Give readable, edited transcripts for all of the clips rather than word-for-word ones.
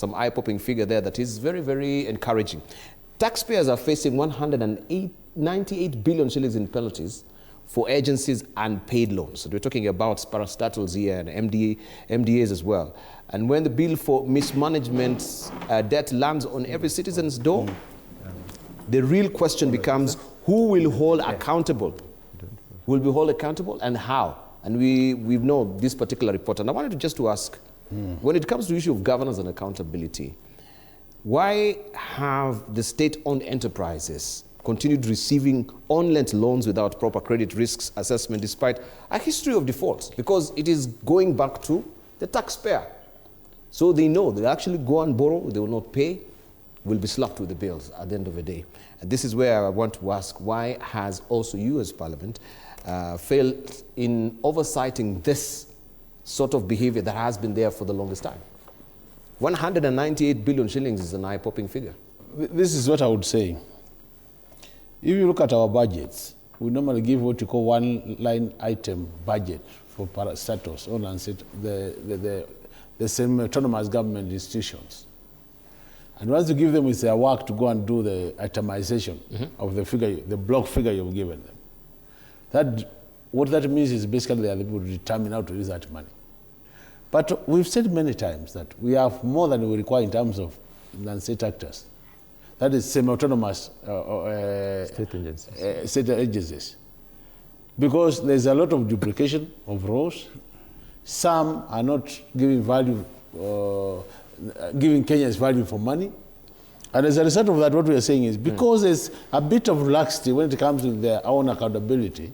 Some eye-popping figure there that is very, very encouraging. Taxpayers are facing 198 billion shillings in penalties for agencies and paid loans. So we're talking about parastatals here and MDAs as well. And when the bill for mismanagement debt lands on every citizen's door, the real question becomes who will hold accountable? Who will be held accountable and how? And we know this particular report. And I wanted just to ask, when it comes to the issue of governance and accountability, why have the state-owned enterprises continued receiving on-lent loans without proper credit risks assessment despite a history of defaults? Because it is going back to the taxpayer. So they know they actually go and borrow, they will not pay, will be slapped with the bills at the end of the day. And this is where I want to ask, why has also you as Parliament failed in oversighting this sort of behavior that has been there for the longest time? 198 billion shillings is an eye-popping figure. This is what I would say. If you look at our budgets, we normally give what you call one-line item budget for parastatals, the semi-autonomous government institutions. And once you give them, it's their work to go and do the itemization of the figure, the block figure you've given them. What that means is basically they are able to determine how to use that money. But we've said many times that we have more than we require in terms of non-state actors. That is semi-autonomous state agencies. Because there's a lot of duplication of roles. Some are not giving value, giving Kenyans value for money. And as a result of that, what we are saying is because there's a bit of laxity when it comes to their own accountability,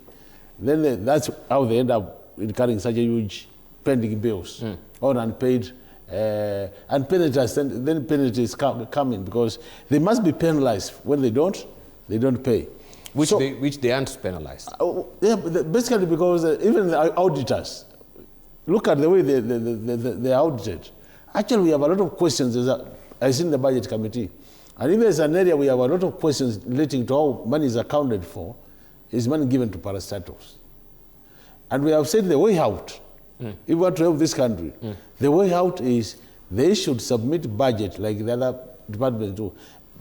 then that's how they end up incurring such a huge pending bills or unpaid and penalties. Then penalties come in because they must be penalized when they don't pay. Which they aren't penalized. Yeah, basically because even the auditors, look at the way they audited. Actually, we have a lot of questions as in the budget committee. And if there's an area we have a lot of questions relating to how money is accounted for, is money given to parastatals. And we have said the way out, if we want to help this country, the way out is they should submit budget like the other departments do.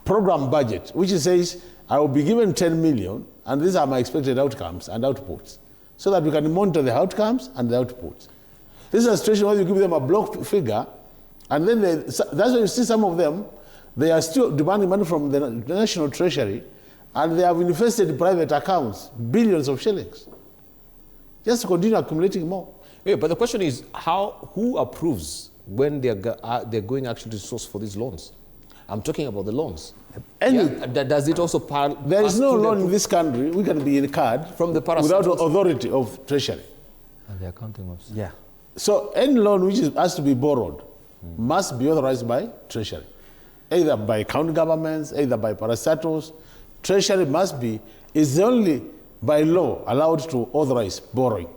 Program budget, which says, I will be given 10 million, and these are my expected outcomes and outputs, so that we can monitor the outcomes and the outputs. This is a situation where you give them a block figure, and then that's why you see some of them, they are still demanding money from the national treasury, and they have invested in private accounts, billions of shillings, just to continue accumulating more. Yeah, but the question is, who approves when they're going actually to source for these loans? I'm talking about the loans. Does it also there is no loan in this country we can be incurred from the without authority of treasury. And the accounting office. Yeah. So any loan which has to be borrowed must be authorized by treasury, either by county governments, either by parastatals. Treasury is only by law allowed to authorize borrowing.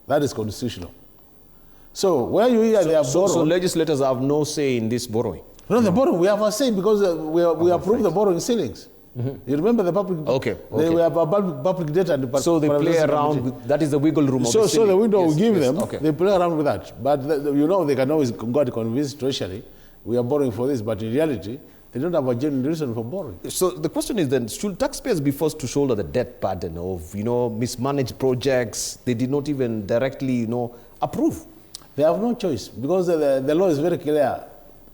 That is constitutional. So where you hear they have borrowed... So legislators have no say in this borrowing? No, the borrowing, we have a say because we approve the borrowing ceilings. You remember the public... We have a public debt and... So they play around with... That is the wiggle room of the ceiling. So the window we give them, they play around with that. But they can always go to convince treasury, we are borrowing for this, but in reality, they don't have a genuine reason for borrowing. So the question is then, should taxpayers be forced to shoulder the debt burden of, mismanaged projects they did not even directly, approve? They have no choice because the law is very clear.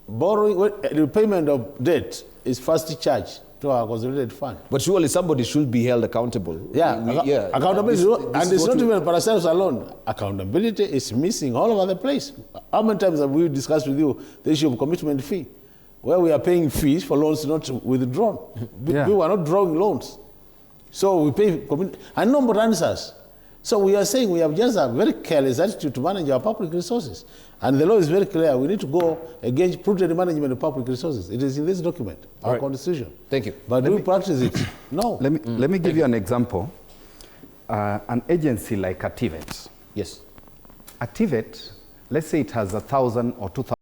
Repayment of debt is first charged to our consolidated fund. But surely somebody should be held accountable. Accountability, and it's not even parastatals alone. Accountability is missing all over the place. How many times have we discussed with you the issue of commitment fee, where we are paying fees for loans not withdrawn? We were not drawing loans. So we pay, and no more answers. So we are saying we have just a very careless attitude to manage our public resources. And the law is very clear. We need to go against prudent management of public resources. It is in this document, our constitution. Thank you. But do we practice it? No. Let me give you an example. An agency like Activate. Yes. Activate, let's say it has 1,000 or 2,000